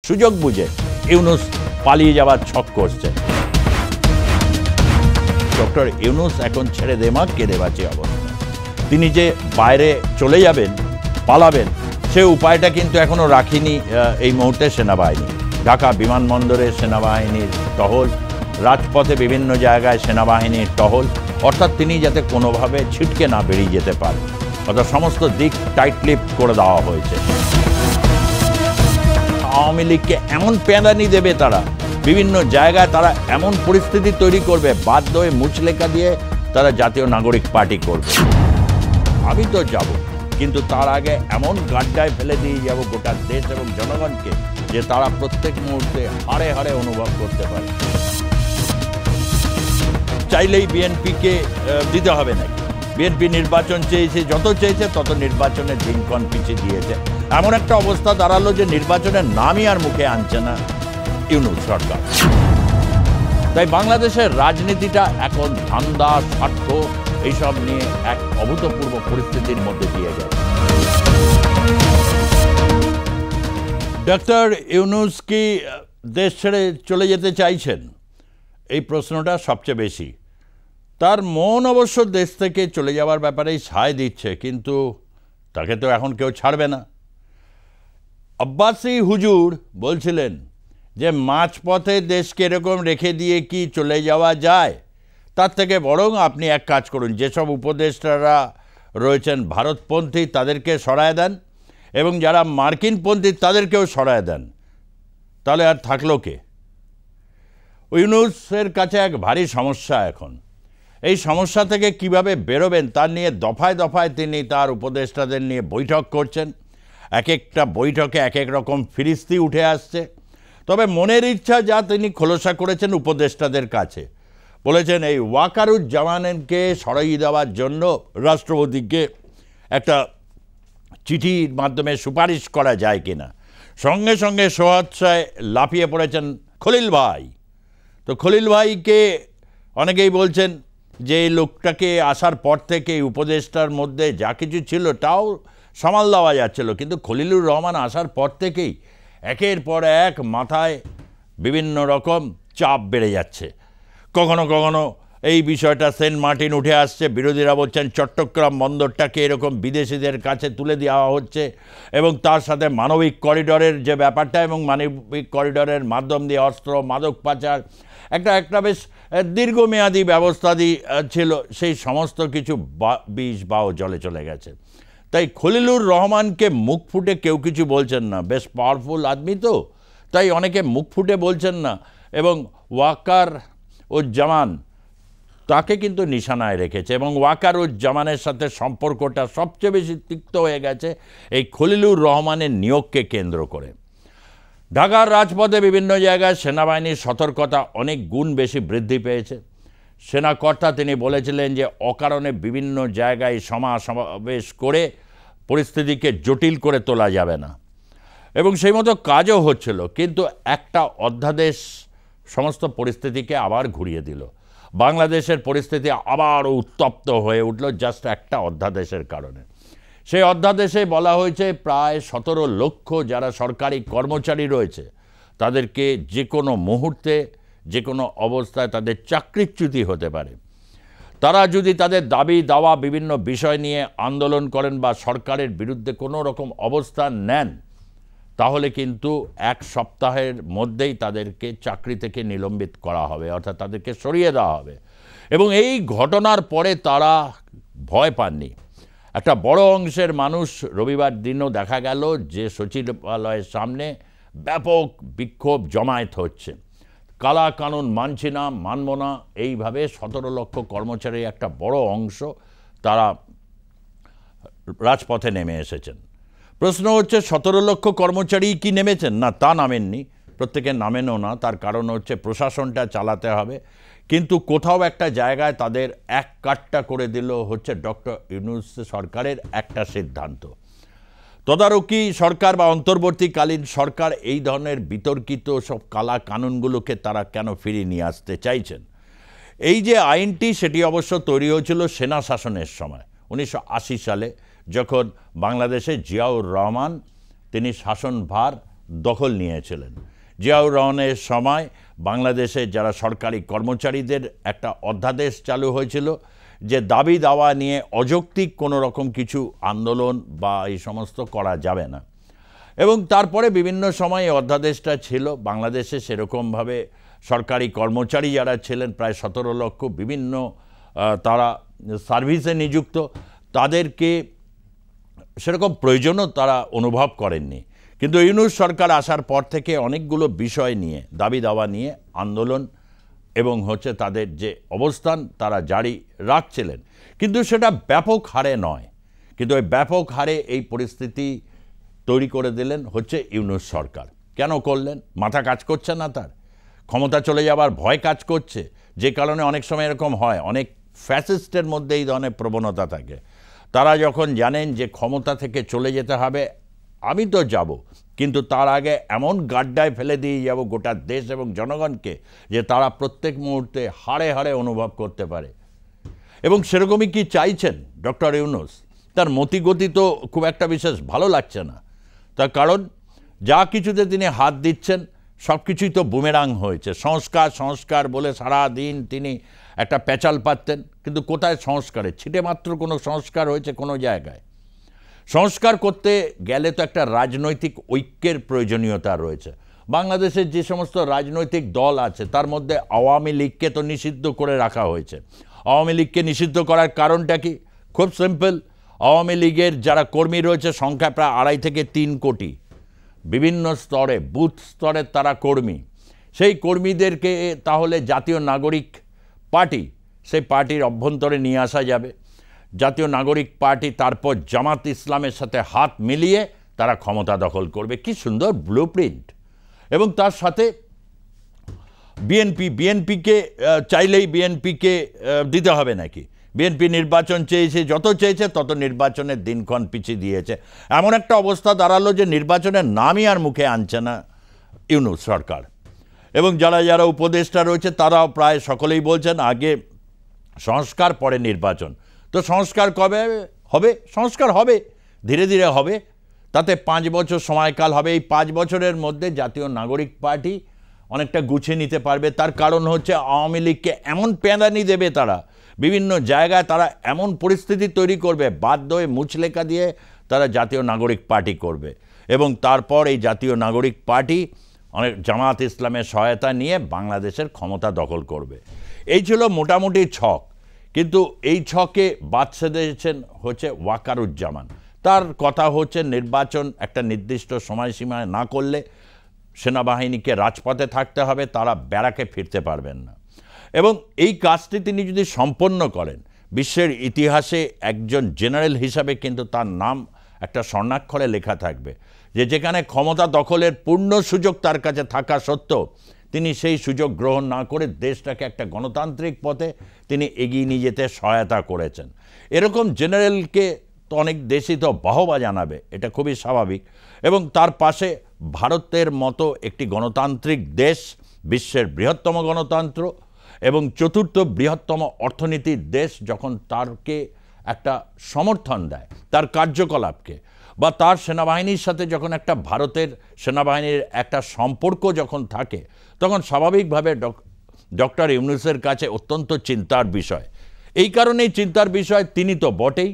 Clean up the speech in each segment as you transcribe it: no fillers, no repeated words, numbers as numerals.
সুযোগ বুঝে ইউনূস পালিয়ে যাওয়ার ছক করছে। ডক্টর ইউনূস এখন ছেড়ে দেমা কেঁদে বাঁচি অবস্থা। তিনি যে বাইরে চলে যাবেন, পালাবেন, সে উপায়টা কিন্তু এখনো রাখিনি এই মুহূর্তে সেনাবাহিনী। ঢাকা বিমানবন্দরে সেনাবাহিনীর টহল, রাজপথে বিভিন্ন জায়গায় সেনাবাহিনীর টহল, অর্থাৎ তিনি যাতে কোনোভাবে ছিটকে না বেরিয়ে যেতে পারে, অর্থাৎ সমস্ত দিক টাইটলিপ করে দেওয়া হয়েছে। আওয়ামী লীগকে এমন প্যাঁদানি দেবে তারা, বিভিন্ন জায়গায় তারা এমন পরিস্থিতি তৈরি করবে, বাধ্য হয়ে মুচলেখা দিয়ে তারা জাতীয় নাগরিক পার্টি করবে। আমি তো যাব, কিন্তু তার আগে এমন গাড্ডায় ফেলে দিয়ে যাব গোটা দেশ এবং জনগণকে যে তারা প্রত্যেক মুহূর্তে হাড়ে হাড়ে অনুভব করতে পারে। চাইলেই বিএনপিকে দিতে হবে নাকি? বিএনপি নির্বাচন চেয়েছে, যত চেয়েছে তত নির্বাচনের দিনক্ষণ পিছিয়ে দিয়েছে। এমন একটা অবস্থা দাঁড়ালো যে নির্বাচনের নামই আর মুখে আনছে না ইউনূস সরকার। তাই বাংলাদেশের রাজনীতিটা এখন ধান্দা, স্বার্থ এইসব নিয়ে এক অভূতপূর্ব পরিস্থিতির মধ্যে দিয়ে গেছে। ডক্টর ইউনূস কি দেশ ছেড়ে চলে যেতে চাইছেন? এই প্রশ্নটা সবচেয়ে বেশি। তার মন অবশ্য দেশ থেকে চলে যাওয়ার ব্যাপারেই সায় দিচ্ছে, কিন্তু তাকে তো এখন কেউ ছাড়বে না। আব্বাসী হুজুর বলছিলেন যে মাঝপথে দেশকে এরকম রেখে দিয়ে কি চলে যাওয়া যায়? তার থেকে বরং আপনি এক কাজ করুন, যেসব উপদেষ্টারা রয়েছেন ভারতপন্থী তাদেরকে সরায় দেন, এবং যারা মার্কিনপন্থী তাদেরকেও সরায় দেন, তাহলে আর থাকলো কে? ইউনূসের কাছে এক ভারী সমস্যা এখন। এই সমস্যা থেকে কিভাবে বেরোবেন তা নিয়ে দফায় দফায় তিনি তার উপদেষ্টাদের নিয়ে বৈঠক করছেন। এক একটা বৈঠকে এক এক রকম ফিরিস্তি উঠে আসছে। তবে মনের ইচ্ছা যা তিনি খোলসা করেছেন উপদেষ্টাদের কাছে, বলেছেন এই ওয়াকারুজ্জামানকে সরাইয়ে দেওয়ার জন্য রাষ্ট্রপতিকে একটা চিঠির মাধ্যমে সুপারিশ করা যায় কিনা। সঙ্গে সঙ্গে সোহাচ্ছায় লাফিয়ে পড়েছেন খলিল ভাই। তো খলিল ভাইকে অনেকেই বলছেন যে এই লোকটাকে আসার পর থেকে উপদেষ্টার মধ্যে যা কিছু ছিল তাও সামাল দেওয়া যাচ্ছিল, কিন্তু খলিলুর রহমান আসার পর থেকেই একের পর এক মাথায় বিভিন্ন রকম চাপ বেড়ে যাচ্ছে। কখনো কখনো এই বিষয়টা সেন্ট মার্টিন উঠে আসছে, বিরোধীরা বলছেন চট্টগ্রাম বন্দরটাকে এরকম বিদেশিদের কাছে তুলে দেওয়া হচ্ছে, এবং তার সাথে মানবিক করিডরের যে ব্যাপারটা, এবং মানবিক করিডরের মাধ্যম দিয়ে অস্ত্র মাদক পাচার একটা বেশ দীর্ঘমেয়াদী ব্যবস্থা ছিল, সেই সমস্ত কিছু বিষ বাও জলে চলে গেছে। তাই খলিলুর রহমানকে মুখ ফুটে কেউ কিছু বলছেন না, বেশ পাওয়ারফুল আদমি তো, তাই অনেকে মুখ ফুটে বলছেন না, এবং ওয়াকারুজ্জামান তাকে কিন্তু নিশানায় রেখেছে, এবং ওয়াকারুজ্জামানের সাথে সম্পর্কটা সবচেয়ে বেশি তিক্ত হয়ে গেছে এই খলিলুর রহমানের নিয়োগকে কেন্দ্র করে। ঢাকার রাজপথে বিভিন্ন জায়গায় সেনাবাহিনীর সতর্কতা অনেক গুণ বেশি বৃদ্ধি পেয়েছে। সেনাকর্তা তিনি বলেছিলেন যে অকারণে বিভিন্ন জায়গায় সমাবেশ করে পরিস্থিতিকে জটিল করে তোলা যাবে না, এবং সেই মতো কাজও হচ্ছিল। কিন্তু একটা অধ্যাদেশ সমস্ত পরিস্থিতিকে আবার ঘুরিয়ে দিল। বাংলাদেশের পরিস্থিতি আবার উত্তপ্ত হয়ে উঠল জাস্ট একটা অধ্যাদেশের কারণে। সেই অধ্যাদেশে বলা হয়েছে প্রায় 17 লক্ষ যারা সরকারি কর্মচারী রয়েছে তাদেরকে যে কোনো মুহূর্তে যে কোনো অবস্থায় তাদের চাকরিচ্যুতি হতে পারে। তারা যদি তাদের দাবি দাওয়া বিভিন্ন বিষয় নিয়ে আন্দোলন করেন বা সরকারের বিরুদ্ধে কোনো রকম অবস্থান নেন, তাহলে কিন্তু 1 সপ্তাহের মধ্যেই তাদেরকে চাকরি থেকে নিলম্বিত করা হবে, অর্থাৎ তাদেরকে সরিয়ে দেওয়া হবে। এবং এই ঘটনার পরে তারা ভয় পাননি। একটা বড় অংশের মানুষ রবিবার দিনও দেখা গেল যে সচিবালয়ের সামনে ব্যাপক বিক্ষোভ জমায়েত হচ্ছে, কালা কানুন মানছি না, মানব না, এইভাবে 17 লক্ষ কর্মচারী একটা বড় অংশ তারা রাজপথে নেমে এসেছেন। প্রশ্ন হচ্ছে 17 লক্ষ কর্মচারী কি নেমেছেন? না, তা নামেননি, প্রত্যেকে নামেনও না। তার কারণ হচ্ছে প্রশাসনটা চালাতে হবে, কিন্তু কোথাও একটা জায়গায় তাদের এক কাট্টা করে দিল হচ্ছে ডক্টর ইউনূস সরকারের একটা সিদ্ধান্ত। তদারকি সরকার বা অন্তর্বর্তীকালীন সরকার এই ধরনের বিতর্কিত সব কালা কানুনগুলোকে তারা কেন ফিরিয়ে নিয়ে আসতে চাইছেন? এই যে আইনটি সেটি অবশ্য তৈরি হয়েছিল সেনা শাসনের সময় 1980 সালে, যখন বাংলাদেশে জিয়াউর রহমান তিনি শাসনভার দখল নিয়েছিলেন। জিয়াউর রহমানের সময় বাংলাদেশে যারা সরকারি কর্মচারীদের একটা অধ্যাদেশ চালু হয়েছিল যে দাবি দাওয়া নিয়ে অযৌক্তিক কোনো রকম কিছু আন্দোলন বা এই সমস্ত করা যাবে না। এবং তারপরে বিভিন্ন সময় এই অধ্যাদেশটা ছিল। বাংলাদেশে সেরকমভাবে সরকারি কর্মচারী যারা ছিলেন প্রায় 17 লক্ষ, বিভিন্ন তারা সার্ভিসে নিযুক্ত, তাদেরকে সেরকম প্রয়োজনও তারা অনুভব করেননি। কিন্তু ইউনূস সরকার আসার পর থেকে অনেকগুলো বিষয় নিয়ে দাবি দাওয়া নিয়ে আন্দোলন এবং তাদের যে অবস্থান তারা জারি রাখছিলেন, কিন্তু সেটা ব্যাপক হারে নয়। কিন্তু ওই ব্যাপক হারে এই পরিস্থিতি তৈরি করে দিলেন ইউনূস সরকার। কেন করলেন? মাথা কাজ করছে না, তার ক্ষমতা চলে যাবার ভয় কাজ করছে, যে কারণে অনেক সময় এরকম হয়, অনেক ফ্যাসিস্টের মধ্যে এই ধরনের প্রবণতা থাকে। তারা যখন জানেন যে ক্ষমতা থেকে চলে যেতে হবে, আমি তো যাব, কিন্তু তার আগে এমন গাড্ডায় ফেলে দিয়ে যাব গোটা দেশ এবং জনগণকে যে তারা প্রত্যেক মুহূর্তে হাড়ে হাড়ে অনুভব করতে পারে। এবং সেরকমই কি চাইছেন ডক্টর ইউনূস? তার মতিগতি তো খুব একটা বিশেষ ভালো লাগছে না। তার কারণ যা কিছুতে তিনি হাত দিচ্ছেন সব কিছুই তো বুমেরাং হয়েছে। সংস্কার সংস্কার বলে সারা দিন তিনি একটা প্যাচাল পাততেন, কিন্তু কোথায় সংস্কারে ছিটে মাত্র কোনো সংস্কার হয়েছে কোনো জায়গায়? সংস্কার করতে গেলে তো একটা রাজনৈতিক ঐক্যের প্রয়োজনীয়তা রয়েছে। বাংলাদেশের যে সমস্ত রাজনৈতিক দল আছে তার মধ্যে আওয়ামী লীগকে তো নিষিদ্ধ করে রাখা হয়েছে। আওয়ামী লীগকে নিষিদ্ধ করার কারণটা কি? খুব সিম্পল। আওয়ামী লীগের যারা কর্মী রয়েছে সংখ্যা প্রায় 2.5 থেকে 3 কোটি, বিভিন্ন স্তরে বুথ স্তরের তারা কর্মী। সেই কর্মীদেরকে তাহলে জাতীয় নাগরিক পার্টি, সেই পার্টির অভ্যন্তরে নিয়ে আসা যাবে। জাতীয় নাগরিক পার্টি তারপর জামাত ইসলামের সাথে হাত মিলিয়ে তারা ক্ষমতা দখল করবে। কি সুন্দর ব্লুপ্রিন্ট! এবং তার সাথে বিএনপিকে চাইলেই বিএনপিকে দিতে হবে নাকি? বিএনপি নির্বাচন চেয়েছে, যত চেয়েছে তত নির্বাচনের দিনক্ষণ পিছিয়ে দিয়েছে। এমন একটা অবস্থা দাঁড়ালো যে নির্বাচনের নামই আর মুখে আনছে না ইউনূস সরকার। এবং যারা যারা উপদেষ্টা রয়েছে তারাও প্রায় সকলেই বলছেন আগে সংস্কার পরে নির্বাচন। তো সংস্কার কবে হবে? সংস্কার হবে, ধীরে ধীরে হবে, তাতে 5 বছর সময়কাল হবে। এই 5 বছরের মধ্যে জাতীয় নাগরিক পার্টি অনেকটা গুছিয়ে নিতে পারবে। তার কারণ আওয়ামী লীগকে এমন প্যাঁদানি দেবে তারা, বিভিন্ন জায়গায় তারা এমন পরিস্থিতি তৈরি করবে, বাধ্য হয়ে মুচলেখা দিয়ে তারা জাতীয় নাগরিক পার্টি করবে। এবং তারপর এই জাতীয় নাগরিক পার্টি অনেক জামাত ইসলামের সহায়তা নিয়ে বাংলাদেশের ক্ষমতা দখল করবে। এই ছিল মোটামুটি ছক। কিন্তু এই ছকে বাদ সেধেছেন ওয়াকারুজ্জামান। তার কথা নির্বাচন একটা নির্দিষ্ট সময়সীমায় না করলে সেনাবাহিনীকে রাজপথে থাকতে হবে, তারা ব্যারাকে ফিরতে পারবেন না। এবং এই কাজটি তিনি যদি সম্পন্ন করেন, বিশ্বের ইতিহাসে একজন জেনারেল হিসাবে কিন্তু তার নাম একটা স্বর্ণাক্ষরে লেখা থাকবে, যে যেখানে ক্ষমতা দখলের পূর্ণ সুযোগ তার কাছে থাকা সত্ত্বেও তিনি সেই সুযোগ গ্রহণ না করে দেশটাকে একটা গণতান্ত্রিক পথে তিনি এগিয়ে নিয়ে যেতে সহায়তা করেছেন। এরকম জেনারেলকে তো অনেক দেশই তো বাহবা জানাবে, এটা খুবই স্বাভাবিক। এবং তার পাশে ভারতের মতো একটি গণতান্ত্রিক দেশ, বিশ্বের বৃহত্তম গণতন্ত্র এবং 4র্থ বৃহত্তম অর্থনীতির দেশ, যখন তারকে একটা সমর্থন দেয়, তার কার্যকলাপকে, বা তার সেনাবাহিনীর সাথে যখন একটা ভারতের সেনাবাহিনীর একটা সম্পর্ক যখন থাকে, তখন স্বাভাবিকভাবে ডক্টর ইউনূসের কাছে অত্যন্ত চিন্তার বিষয়। এই কারণেই চিন্তার বিষয় তিনি তো বটেই,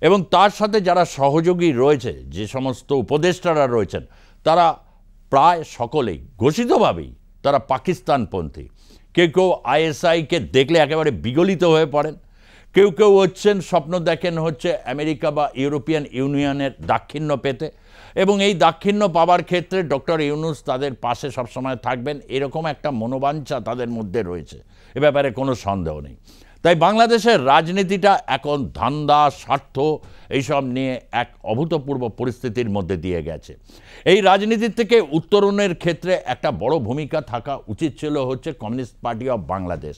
এবং তার সাথে যারা সহযোগী রয়েছে, যে সমস্ত উপদেষ্টারা রয়েছেন, তারা প্রায় সকলেই ঘোষিতভাবেই তারা পাকিস্তানপন্থী। কেউ কেউ আইএসআইকে দেখলে একেবারে বিগলিত হয়ে পড়েন, কেউ কেউ স্বপ্ন দেখেন আমেরিকা বা ইউরোপিয়ান ইউনিয়নের দাক্ষিণ্য পেতে, এবং এই দাক্ষিণ্য পাবার ক্ষেত্রে ডক্টর ইউনূস তাদের পাশে সবসময় থাকবেন, এরকম একটা মনোবাঞ্ছা তাদের মধ্যে রয়েছে, এ ব্যাপারে কোনো সন্দেহ নেই। তাই বাংলাদেশের রাজনীতিটা এখন ধান্দা, স্বার্থ এইসব নিয়ে এক অভূতপূর্ব পরিস্থিতির মধ্যে দিয়ে গেছে। এই রাজনীতির থেকে উত্তরণের ক্ষেত্রে একটা বড় ভূমিকা থাকা উচিত ছিল কমিউনিস্ট পার্টি অফ বাংলাদেশ,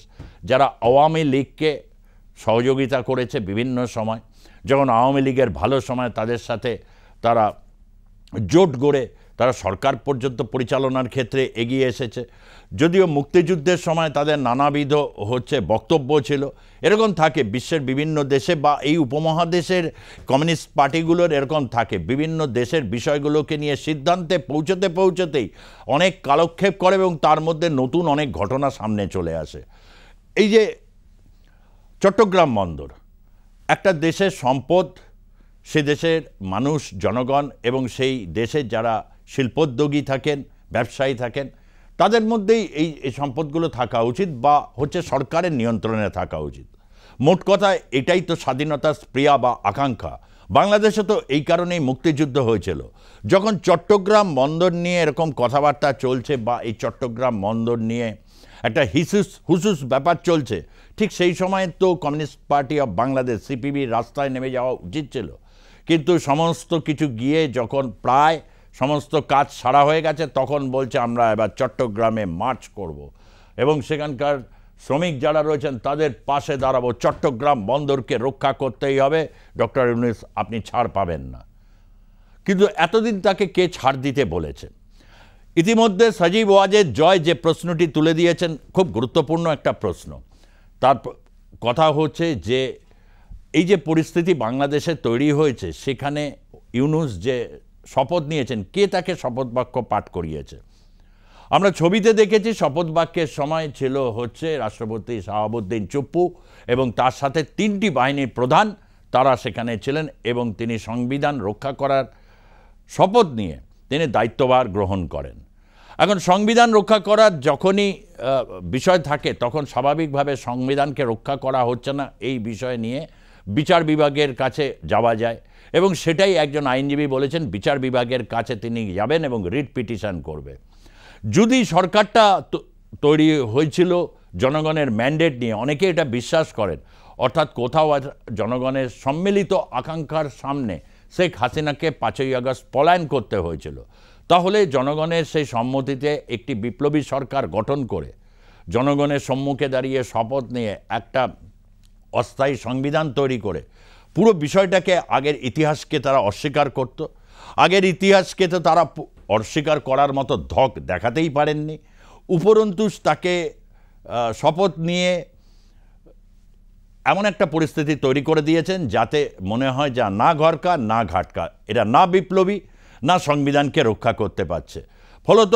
যারা আওয়ামী লীগকে সহযোগিতা করেছে বিভিন্ন সময়। যখন আওয়ামী লীগের ভালো সময় তাদের সাথে তারা জোট গড়ে তারা সরকার পর্যন্ত পরিচালনার ক্ষেত্রে এগিয়ে এসেছে। যদিও মুক্তিযুদ্ধের সময় তাদের নানাবিধ বক্তব্য ছিল, এরকম থাকে বিশ্বের বিভিন্ন দেশে বা এই উপমহাদেশের কমিউনিস্ট পার্টিগুলোর এরকম থাকে, বিভিন্ন দেশের বিষয়গুলোকে নিয়ে সিদ্ধান্তে পৌঁছতেই অনেক কালক্ষেপ করে এবং তার মধ্যে নতুন অনেক ঘটনা সামনে চলে আসে। এই যে চট্টগ্রাম বন্দর একটা দেশের সম্পদ, সে দেশের মানুষ, জনগণ এবং সেই দেশের যারা শিল্পোদ্যোগী থাকেন, ব্যবসায়ী থাকেন, তাদের মধ্যেই এই সম্পদগুলো থাকা উচিত বা সরকারের নিয়ন্ত্রণে থাকা উচিত। মোট কথা এটাই তো স্বাধীনতার স্পৃহা বা আকাঙ্ক্ষা। বাংলাদেশে তো এই কারণেই মুক্তিযুদ্ধ হয়েছিল। যখন চট্টগ্রাম বন্দর নিয়ে এরকম কথাবার্তা চলছে বা এই চট্টগ্রাম বন্দর নিয়ে একটা হুসুস ব্যাপার চলছে, ঠিক সেই সময় তো communist party of Bangladesh CPB রাস্তায় নেমে যাওয়া উচিত ছিল। কিন্তু সমস্ত কিছু গিয়ে যখন প্রায় সমস্ত কাজ সারা হয়ে গেছে, তখন বলছে আমরা এবার চট্টগ্রামে মার্চ করব এবং সেখানকার শ্রমিক যারা রয়েছেন তাদের পাশে দাঁড়াবো, চট্টগ্রাম বন্দরকে রক্ষা করতেই হবে, ডক্টর ইউনূস আপনি ছাড় পাবেন না। কিন্তু এতদিন তাকে কে ছাড় দিতে বলেছে? ইতিমধ্যে সজীব ওয়াজেদ জয় যে প্রশ্নটি তুলে দিয়েছেন, খুব গুরুত্বপূর্ণ একটা প্রশ্ন। তার কথা হচ্ছে যে এই যে পরিস্থিতি বাংলাদেশে তৈরি হয়েছে, সেখানে ইউনূস যে শপথ নিয়েছেন, কে তাকে শপথ বাক্য পাঠ করিয়েছে? আমরা ছবিতে দেখেছি শপথ বাক্যের সময় ছিল রাষ্ট্রপতি শাহাবুদ্দিন চুপ্পু এবং তার সাথে 3টি বাহিনীর প্রধান, তারা সেখানে ছিলেন এবং তিনি সংবিধান রক্ষা করার শপথ নিয়ে তিনি দায়িত্বভার গ্রহণ করেন। এখন সংবিধান রক্ষা করার যখনই বিষয় থাকে, তখন স্বাভাবিকভাবে সংবিধানকে রক্ষা করা হচ্ছে না এই বিষয় নিয়ে বিচার বিভাগের কাছে যাওয়া যায় এবং সেটাই একজন আইনজীবী বলেছেন, বিচার বিভাগের কাছে তিনি যাবেন এবং রিট পিটিশন করবে। যদি সরকারটা তৈরি হয়েছিল জনগণের ম্যান্ডেট নিয়ে, অনেকে এটা বিশ্বাস করেন, অর্থাৎ কোথাও জনগণের সম্মিলিত আকাঙ্ক্ষার সামনে শেখ হাসিনাকে 5ই আগস্ট পলায়ন করতে হয়েছিল, তাহলে জনগণের সেই সম্মতিতে একটি বিপ্লবী সরকার গঠন করে জনগণের সম্মুখে দাঁড়িয়ে শপথ নিয়ে একটা অস্থায়ী সংবিধান তৈরি করে পুরো বিষয়টাকে, আগের ইতিহাসকে তারা অস্বীকার করত। আগের ইতিহাসকে তো তারা অস্বীকার করার মতো ধক দেখাতেই পারেননি। উপরন্তু তাকে শপথ নিয়ে এমন একটা পরিস্থিতি তৈরি করে দিয়েছেন যাতে মনে হয় যা না ঘরকা না ঘাটকা, এরা না বিপ্লবী না সংবিধানকে রক্ষা করতে পারছে। ফলত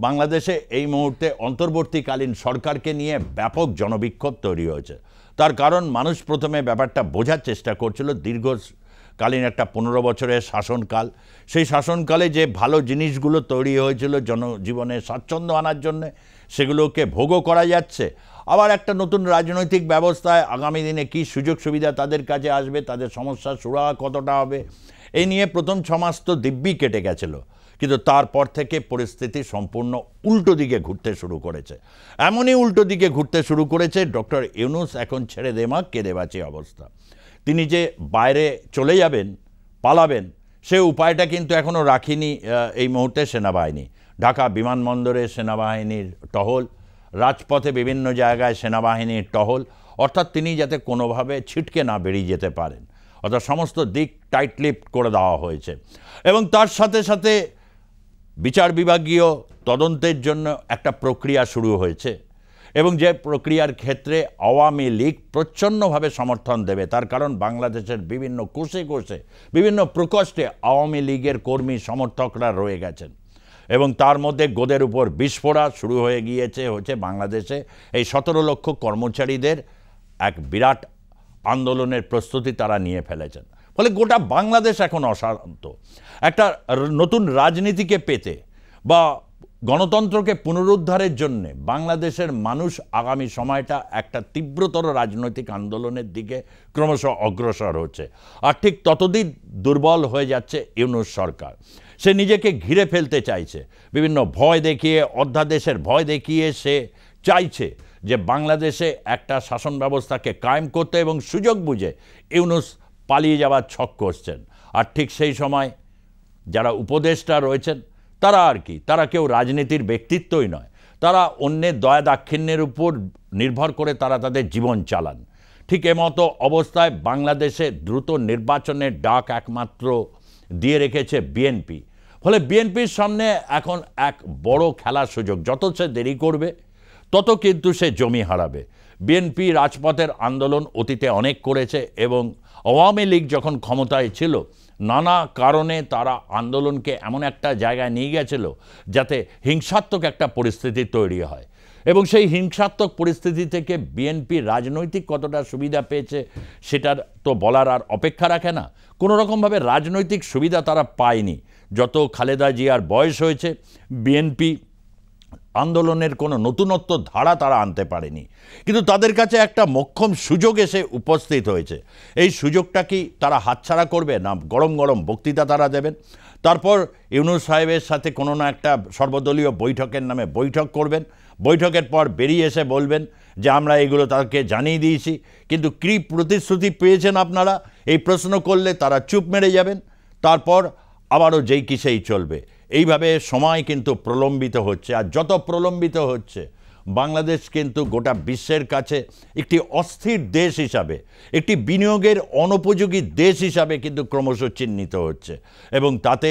বাংলাদেশে এই মুহূর্তে অন্তর্বর্তীকালীন সরকারকে নিয়ে ব্যাপক জনবিক্ষোভ তৈরি হয়েছে। তার কারণ মানুষ প্রথমে ব্যাপারটা বোঝার চেষ্টা করছিল, দীর্ঘকালীন একটা 15 বছরের শাসনকাল, সেই শাসনকালে যে ভালো জিনিসগুলো তৈরি হয়েছিল জনজীবনে স্বাচ্ছন্দ্য আনার জন্য, সেগুলোকে ভোগও করা যাচ্ছে। আবার একটা নতুন রাজনৈতিক ব্যবস্থায় আগামী দিনে কী সুযোগ সুবিধা তাদের কাছে আসবে, তাদের সমস্যার সুরাহা কতটা হবে, এই নিয়ে প্রথম 6 মাস তো দিব্যি কেটে গেছিল। কিন্তু তারপর থেকে পরিস্থিতি সম্পূর্ণ উল্টো দিকে ঘুরতে শুরু করেছে। এমনই উল্টো দিকে ঘুরতে শুরু করেছে, ডক্টর ইউনূস এখন ছেড়ে দেমা কেঁদে বাঁচি অবস্থা। তিনি যে বাইরে চলে যাবেন, পালাবেন, সে উপায়টা কিন্তু এখনও রাখিনি এই মুহূর্তে সেনাবাহিনী। ঢাকা বিমানবন্দরে সেনাবাহিনীর টহল, রাজপথে বিভিন্ন জায়গায় সেনাবাহিনীর টহল, অর্থাৎ তিনি যাতে কোনোভাবে ছিটকে না বেরিয়ে যেতে পারেন, অর্থাৎ সমস্ত দিক টাইট লিফট করে দেওয়া হয়েছে। এবং তার সাথে সাথে বিচার বিভাগীয় তদন্তের জন্য একটা প্রক্রিয়া শুরু হয়েছে এবং যে প্রক্রিয়ার ক্ষেত্রে আওয়ামী লীগ প্রচ্ছন্নভাবে সমর্থন দেবে। তার কারণ বাংলাদেশের বিভিন্ন কোষে কোষে, বিভিন্ন প্রকোষ্ঠে আওয়ামী লীগের কর্মী সমর্থকরা রয়ে গেছেন এবং তার মধ্যে গোদের উপর বিস্ফোরা শুরু হয়ে গিয়েছে বাংলাদেশে এই 17 লক্ষ কর্মচারীদের এক বিরাট আন্দোলনের প্রস্তুতি তারা নিয়ে ফেলেছেন। ফলে গোটা বাংলাদেশ এখন অশান্ত। একটা নতুন রাজনীতিকে পেতে বা গণতন্ত্রকে পুনরুদ্ধারের জন্যে বাংলাদেশের মানুষ আগামী সময়টা একটা তীব্রতর রাজনৈতিক আন্দোলনের দিকে ক্রমশ অগ্রসর হচ্ছে। আর ঠিক ততদিন দুর্বল হয়ে যাচ্ছে ইউনূস সরকার। সে নিজেকে ঘিরে ফেলতে চাইছে, বিভিন্ন ভয় দেখিয়ে, অধ্যাদেশের ভয় দেখিয়ে সে চাইছে যে বাংলাদেশে একটা শাসন ব্যবস্থাকে কায়েম করতে, এবং সুযোগ বুঝে ইউনূস পালিয়ে যাওয়ার ছক করছেন। আর ঠিক সেই সময় যারা উপদেষ্টা রয়েছেন তারা তারা কেউ রাজনীতির ব্যক্তিত্বই নয়, তারা অন্যের দয়া দাক্ষিণ্যের উপর নির্ভর করে তারা তাদের জীবন চালান। ঠিক এমতো অবস্থায় বাংলাদেশে দ্রুত নির্বাচনের ডাক একমাত্র দিয়ে রেখেছে বিএনপি। ফলে বিএনপির সামনে এখন এক বড় খেলার সুযোগ। যত সে দেরি করবে তত কিন্তু সে জমি হারাবে। বিএনপি রাজপথের আন্দোলন অতীতে অনেক করেছে এবং আওয়ামী লীগ যখন ক্ষমতায় ছিল নানা কারণে তারা আন্দোলনকে এমন একটা জায়গায় নিয়ে গেছিল যাতে হিংসাত্মক একটা পরিস্থিতি তৈরি হয়, এবং সেই হিংসাত্মক পরিস্থিতি থেকে বিএনপি রাজনৈতিক কতটা সুবিধা পেয়েছে সেটার তো বলার আর অপেক্ষা রাখে না। কোনো রকমভাবে রাজনৈতিক সুবিধা তারা পায়নি। যত খালেদা জিয়ার বয়স হয়েছে বিএনপি আন্দোলনের কোনো নতুনত্ব ধারা তারা আনতে পারেনি, কিন্তু তাদের কাছে একটা মোক্ষম সুযোগ এসে উপস্থিত হয়েছে। এই সুযোগটা কি তারা হাতছাড়া করবে না গরম গরম বক্তৃতা তারা দেবেন, তারপর ইউনূস সাহেবের সাথে কোনো না একটা সর্বদলীয় বৈঠকের নামে বৈঠক করবেন, বৈঠকের পর বেরিয়ে এসে বলবেন যে আমরা এগুলো তাকে জানিয়ে দিয়েছি, কিন্তু কী প্রতিশ্রুতি পেয়েছেন আপনারা এই প্রশ্ন করলে তারা চুপ মেরে যাবেন, তারপর আবারও যেই কি সেই চলবে। এইভাবে সময় কিন্তু প্রলম্বিত হচ্ছে, আর যত প্রলম্বিত হচ্ছে বাংলাদেশ কিন্তু গোটা বিশ্বের কাছে একটি অস্থির দেশ হিসাবে, একটি বিনিয়োগের অনুপযোগী দেশ হিসাবে কিন্তু ক্রমশ চিহ্নিত হচ্ছে, এবং তাতে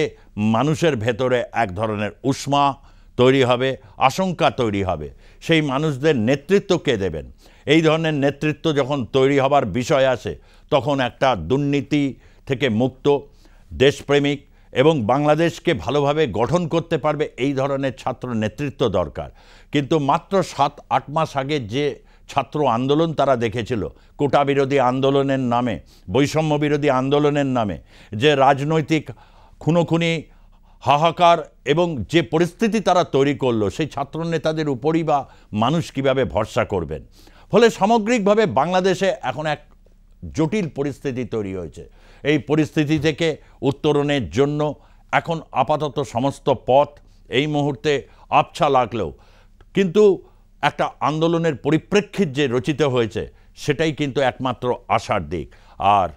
মানুষের ভেতরে এক ধরনের উষ্মা তৈরি হবে, আশঙ্কা তৈরি হবে। সেই মানুষদের নেতৃত্ব কে দেবেন? এই ধরনের নেতৃত্ব যখন তৈরি হবার বিষয় আসে তখন একটা দুর্নীতি থেকে মুক্ত, দেশপ্রেমিক এবং বাংলাদেশকে ভালোভাবে গঠন করতে পারবে এই ধরনের ছাত্র নেতৃত্ব দরকার। কিন্তু মাত্র 7-8 মাস আগে যে ছাত্র আন্দোলন তারা দেখেছিল, কোটা বিরোধী আন্দোলনের নামে, বৈষম্য বিরোধী আন্দোলনের নামে যে রাজনৈতিক খুনোখুনি, হাহাকার এবং যে পরিস্থিতি তারা তৈরি করলো, সেই ছাত্র নেতাদের উপরই বা মানুষ কীভাবে ভরসা করবেন? ফলে সামগ্রিকভাবে বাংলাদেশে এখন এক জটিল পরিস্থিতি তৈরি হয়েছে। এই পরিস্থিতি থেকে উত্তরণের জন্য এখন আপাতত সমস্ত পথ এই মুহূর্তে আবছা লাগলেও কিন্তু একটা আন্দোলনের পরিপ্রেক্ষিত যে রচিত হয়েছে সেটাই কিন্তু একমাত্র আশার দিক। আর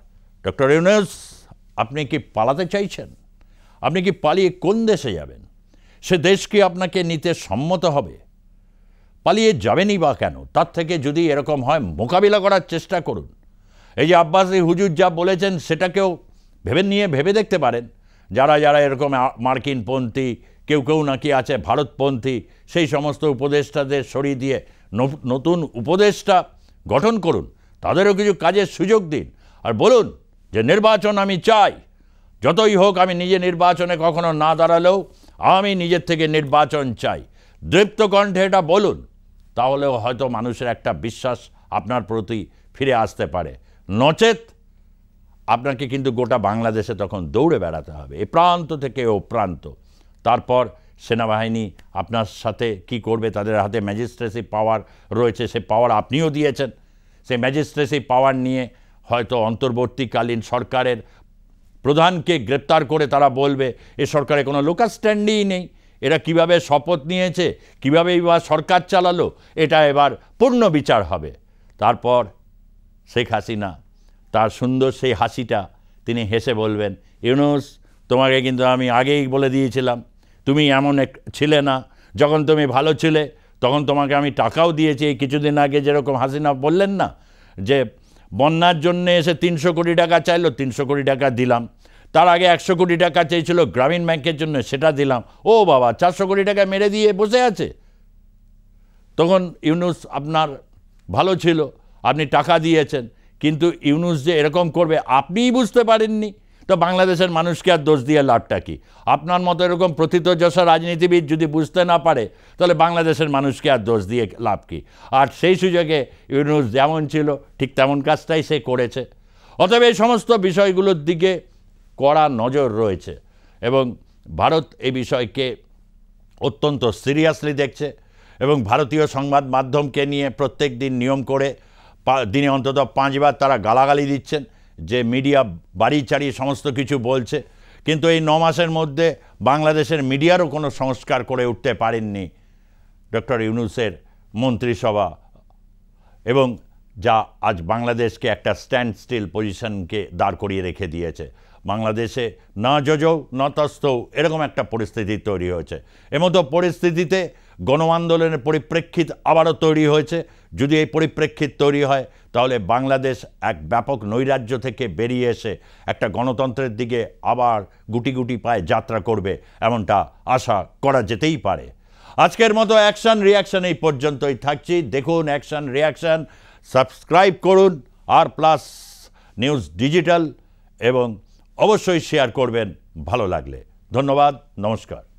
ডক্টর ইউনূস, আপনি কি পালাতে চাইছেন? আপনি কি পালিয়ে কোন দেশে যাবেন? সে দেশ কি আপনাকে নিতে সম্মত হবে? পালিয়ে যাবেনই বা কেন? তার থেকে যদি এরকম হয় মোকাবিলা করার চেষ্টা করুন। এই যে আব্বাসী হুজুর যা বলেছেন সেটাকেও ভেবে দেখতে পারেন। যারা যারা এরকম মার্কিনপন্থী, কেউ কেউ নাকি আছে ভারতপন্থী, সেই সমস্ত উপদেষ্টাদের সরিয়ে দিয়ে নতুন উপদেষ্টা গঠন করুন, তাদেরও কিছু কাজের সুযোগ দিন, আর বলুন যে নির্বাচন আমি চাই, যতই হোক আমি নিজে নির্বাচনে কখনো না দাঁড়ালেও আমি নিজের থেকে নির্বাচন চাই। দৃপ্ত কণ্ঠে এটা বলুন, তাহলেও হয়তো মানুষের একটা বিশ্বাস আপনার প্রতি ফিরে আসতে পারে। নচেত আপনাকে কিন্তু গোটা বাংলাদেশে তখন দৌড়ে বেড়াতে হবে, এ প্রান্ত থেকে ও প্রান্ত। তারপর সেনাবাহিনী আপনার সাথে কি করবে? তাদের হাতে ম্যাজিস্ট্রেসি পাওয়ার রয়েছে, সে পাওয়ার আপনিও দিয়েছেন। সেই ম্যাজিস্ট্রেসি পাওয়ার নিয়ে হয়তো অন্তর্বর্তীকালীন সরকারের প্রধানকে গ্রেপ্তার করে তারা বলবে এ সরকারে কোনো লোকাল স্ট্যান্ডই নেই, এরা কিভাবে শপথ নিয়েছে, কীভাবে এবার সরকার চালালো, এটা এবার পূর্ণ বিচার হবে। তারপর শেখ হাসিনা তার সুন্দর সেই হাসিটা তিনি হেসে বলবেন, ইউনূস তোমাকে কিন্তু আমি আগেই বলে দিয়েছিলাম, তুমি এমন ছিলে না, যখন তুমি ভালো ছিলে তখন তোমাকে আমি টাকাও দিয়েছি। এই কিছুদিন আগে যেরকম হাসিনা বললেন না যে বন্যার জন্য এসে 300 কোটি টাকা চাইলো, 300 কোটি টাকা দিলাম। তার আগে 100 কোটি টাকা চেয়েছিল গ্রামীণ ব্যাংকের জন্য, সেটা দিলাম। ও বাবা, 400 কোটি টাকা মেরে দিয়ে বসে আছে। তখন ইউনূস আপনার ভালো ছিল, আপনি টাকা দিয়েছেন, কিন্তু ইউনূস যে এরকম করবে আপনিই বুঝতে পারেননি। তো বাংলাদেশের মানুষকে আর দোষ দিয়ে লাভটা কি? আপনার মতো এরকম প্রথিতযশা রাজনীতিবিদ যদি বুঝতে না পারে তাহলে বাংলাদেশের মানুষকে আর দোষ দিয়ে লাভ কি? আর সেই সুযোগে ইউনূস যেমন ছিল ঠিক তেমন কাজটাই সে করেছে। অতএব এই সমস্ত বিষয়গুলোর দিকে কড়া নজর রয়েছে এবং ভারত এই বিষয়কে অত্যন্ত সিরিয়াসলি দেখছে এবং ভারতীয় সংবাদ মাধ্যমকে নিয়ে প্রত্যেক দিন নিয়ম করে দিনে অন্তত 5 বার তারা গালাগালি দিচ্ছেন যে মিডিয়া বাড়ি চাড়িয়ে সমস্ত কিছু বলছে, কিন্তু এই 9 মাসের মধ্যে বাংলাদেশের মিডিয়ারও কোনো সংস্কার করে উঠতে পারেননি ডক্টর ইউনূসের মন্ত্রিসভা, এবং যা আজ বাংলাদেশকে একটা স্ট্যান্ড স্টিল পজিশনকে দাঁড় করিয়ে রেখে দিয়েছে। বাংলাদেশে না যোজৌ না তস্তৌ এরকম একটা পরিস্থিতি তৈরি হয়েছে। এমতো পরিস্থিতিতে গণ আন্দোলনের পরিপ্রেক্ষিত আবারও তৈরি হয়েছে। যদি এই পরিপ্রেক্ষিত তৈরি হয় তাহলে বাংলাদেশ এক ব্যাপক নৈরাজ্য থেকে বেরিয়ে এসে একটা গণতন্ত্রের দিকে আবার গুটি গুটি পায়ে যাত্রা করবে, এমনটা আশা করা যেতেই পারে। আজকের মতো অ্যাকশন রিয়াকশন এই পর্যন্তই থাকছি। দেখুন অ্যাকশন রিয়াকশন, সাবস্ক্রাইব করুন আর প্লাস নিউজ ডিজিটাল এবং অবশ্যই শেয়ার করবেন ভালো লাগলে। ধন্যবাদ, নমস্কার।